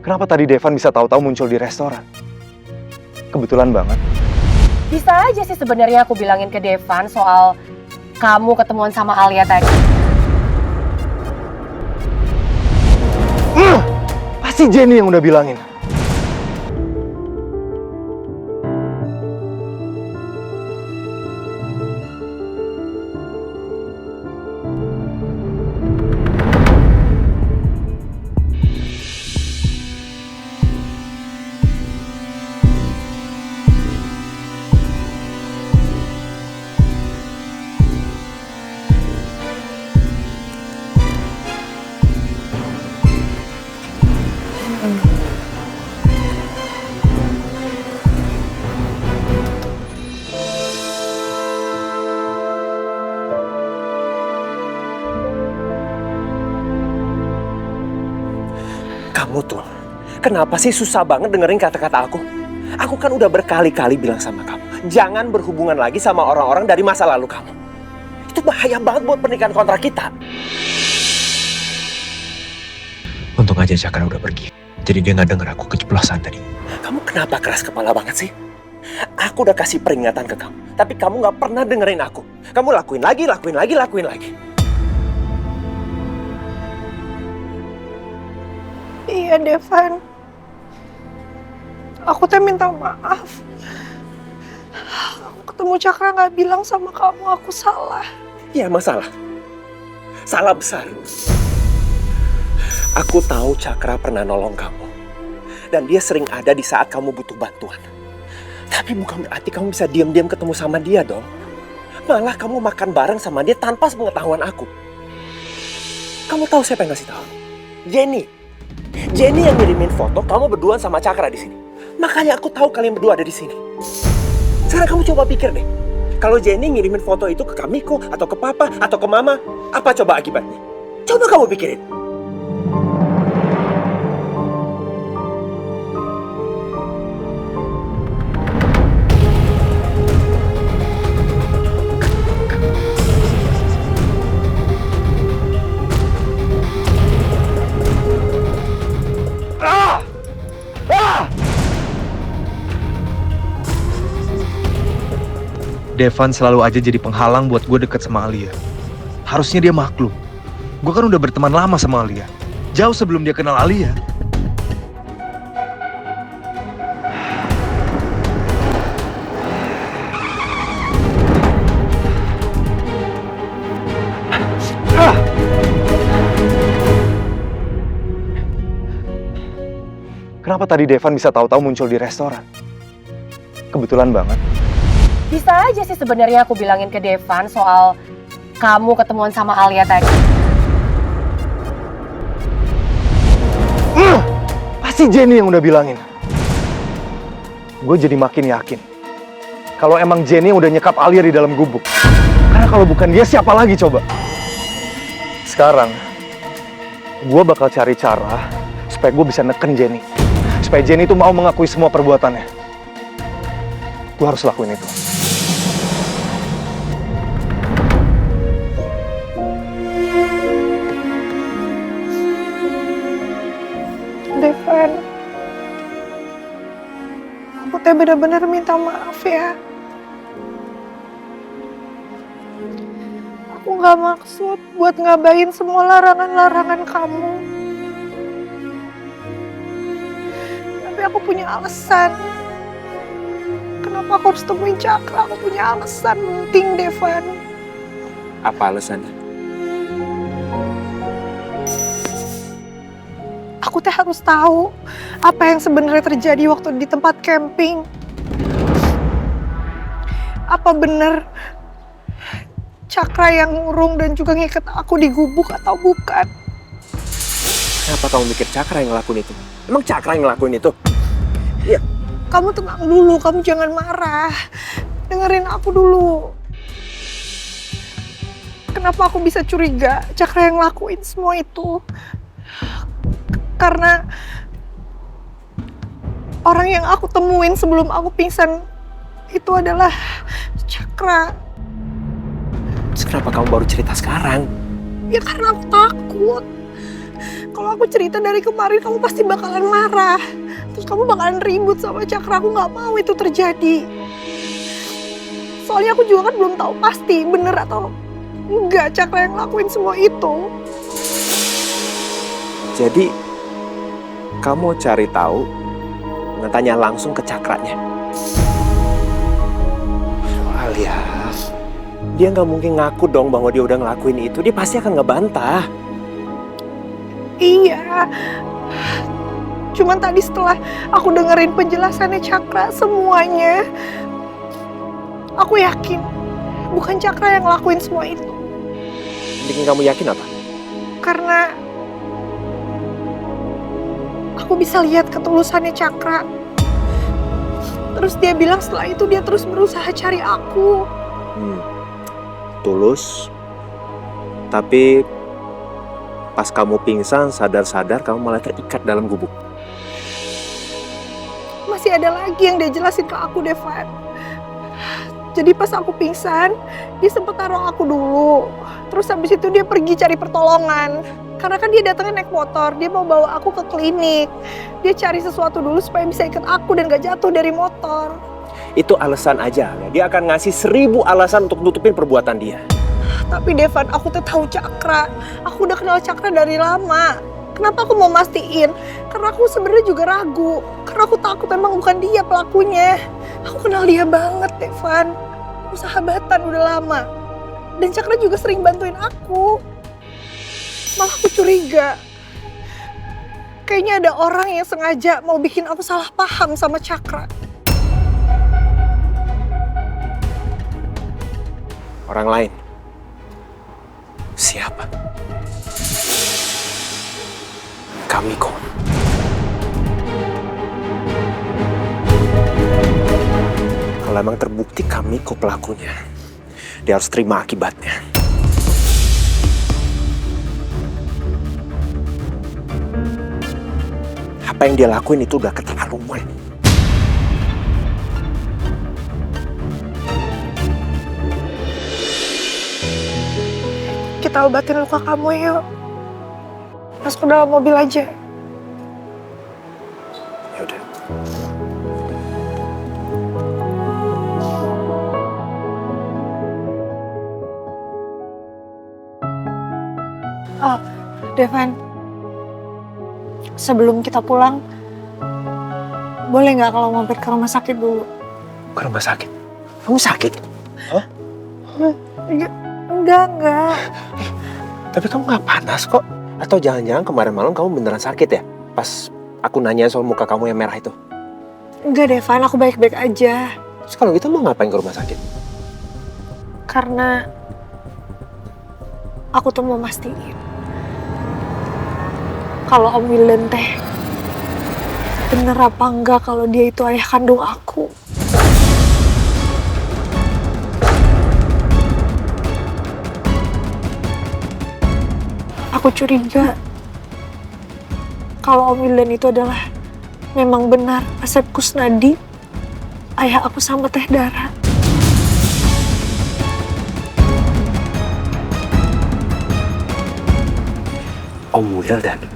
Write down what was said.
Kenapa tadi Devan bisa tahu-tahu muncul di restoran? Kebetulan banget. Bisa aja sih sebenarnya aku bilangin ke Devan soal kamu ketemuan sama Alia tadi. Pasti Jenny yang udah bilangin. Kamu tuh, kenapa sih susah banget dengerin kata-kata aku? Aku kan udah berkali-kali bilang sama kamu, jangan berhubungan lagi sama orang-orang dari masa lalu kamu. Itu bahaya banget buat pernikahan kontrak kita. Untung aja Cakra udah pergi. Jadi dia nggak denger aku keceplosan tadi. Kamu kenapa keras kepala banget sih? Aku udah kasih peringatan ke kamu, tapi kamu nggak pernah dengerin aku. Kamu lakuin lagi. Iya, Devan. Aku teh minta maaf. Aku ketemu Cakra nggak bilang sama kamu aku salah. Ya masalah. Salah besar. Aku tahu Cakra pernah nolong kamu. Dan dia sering ada di saat kamu butuh bantuan. Tapi bukan berarti kamu bisa diam-diam ketemu sama dia dong. Malah kamu makan bareng sama dia tanpa sepengetahuan aku. Kamu tahu siapa yang ngasih tahu? Jenny. Jenny yang ngirimin foto kamu berduaan sama Cakra di sini. Makanya aku tahu kalian berdua ada di sini. Sekarang kamu coba pikir deh. Kalau Jenny ngirimin foto itu ke Kamiko atau ke Papa atau ke Mama, apa coba akibatnya? Coba kamu pikirin. Devan selalu aja jadi penghalang buat gue deket sama Alia. Harusnya dia maklum. Gue kan udah berteman lama sama Alia. Jauh sebelum dia kenal Alia. Kenapa tadi Devan bisa tahu-tahu muncul di restoran? Kebetulan banget. Bisa aja sih sebenarnya aku bilangin ke Devan soal kamu ketemuan sama Alia tadi. Pasti Jenny yang udah bilangin. Gue jadi makin yakin kalau emang Jenny yang udah nyekap Alia di dalam gubuk. Karena kalau bukan dia, siapa lagi coba? Sekarang gue bakal cari cara supaya gue bisa neken Jenny. Supaya Jenny itu mau mengakui semua perbuatannya. Gue harus lakuin itu. Devan, aku teh benar-benar minta maaf ya. Aku nggak maksud buat ngabain semua larangan-larangan kamu. Tapi aku punya alasan. Kenapa aku harus temuin Cakra? Aku punya alasan penting, Devan. Apa alasannya? Aku teh harus tahu apa yang sebenarnya terjadi waktu di tempat camping. Apa benar Cakra yang ngurung dan juga ngikat aku di gubuk atau bukan? Kenapa kamu mikir Cakra yang ngelakuin itu? Emang Cakra yang ngelakuin itu? Iya. Kamu tenang dulu, kamu jangan marah. Dengerin aku dulu. Kenapa aku bisa curiga Cakra yang ngelakuin semua itu? Karena orang yang aku temuin sebelum aku pingsan itu adalah Cakra. Terus kenapa kamu baru cerita sekarang? Ya karena aku takut. Kalau aku cerita dari kemarin kamu pasti bakalan marah. Terus kamu bakalan ribut sama Cakra. Aku nggak mau itu terjadi. Soalnya aku juga kan belum tahu pasti bener atau enggak Cakra yang ngelakuin semua itu. Jadi, kamu cari tahu, tanya langsung ke Cakranya. Alia, dia nggak mungkin ngaku dong bahwa dia udah ngelakuin itu. Dia pasti akan ngebantah. Iya. Cuman tadi setelah aku dengerin penjelasannya Cakra semuanya, aku yakin bukan Cakra yang ngelakuin semua itu. Bikin kamu yakin apa? Karena aku bisa lihat ketulusannya Cakra. Terus dia bilang setelah itu dia terus berusaha cari aku. Tulus. Tapi pas kamu pingsan, sadar-sadar kamu malah terikat dalam gubuk. Masih ada lagi yang dia jelasin ke aku, Devan. Jadi pas aku pingsan, dia sempat taruh aku dulu. Terus habis itu dia pergi cari pertolongan. Karena kan dia datangnya naik motor, dia mau bawa aku ke klinik. Dia cari sesuatu dulu supaya bisa ikut aku dan gak jatuh dari motor. Itu alasan aja. Dia akan ngasih 1000 alasan untuk nutupin perbuatan dia. Tapi Devan, aku tuh tahu Cakra. Aku udah kenal Cakra dari lama. Kenapa aku mau mastiin? Karena aku sebenarnya juga ragu. Karena aku takut emang bukan dia pelakunya. Aku kenal dia banget, Devan. Aku sahabatan udah lama. Dan Cakra juga sering bantuin aku. Malah aku curiga. Kayaknya ada orang yang sengaja mau bikin aku salah paham sama Cakra. Orang lain. Siapa? Kamiko. Kalau emang terbukti Kamiko pelakunya, dia harus terima akibatnya. Apa yang dia lakuin itu udah keterlaluan. Kita obatin luka kamu yuk. Masuk ke dalam mobil aja. Ya udah. Oh, Devan. Sebelum kita pulang, boleh nggak kalau mampir ke rumah sakit dulu? Ke rumah sakit? Kamu sakit? Hah? Enggak. Tapi kamu nggak panas kok? Atau jangan-jangan kemarin malam kamu beneran sakit ya? Pas aku nanya soal muka kamu yang merah itu. Enggak, Devan, aku baik-baik aja. Terus kalau gitu mau ngapain ke rumah sakit? Karena aku tuh mau mastiin kalau Om Wildan teh bener apa enggak kalau dia itu ayah kandung aku. Aku curiga kalau Om Wildan itu adalah memang benar Asep Kusnadi, ayah aku sama Teh Dara. Om Wildan?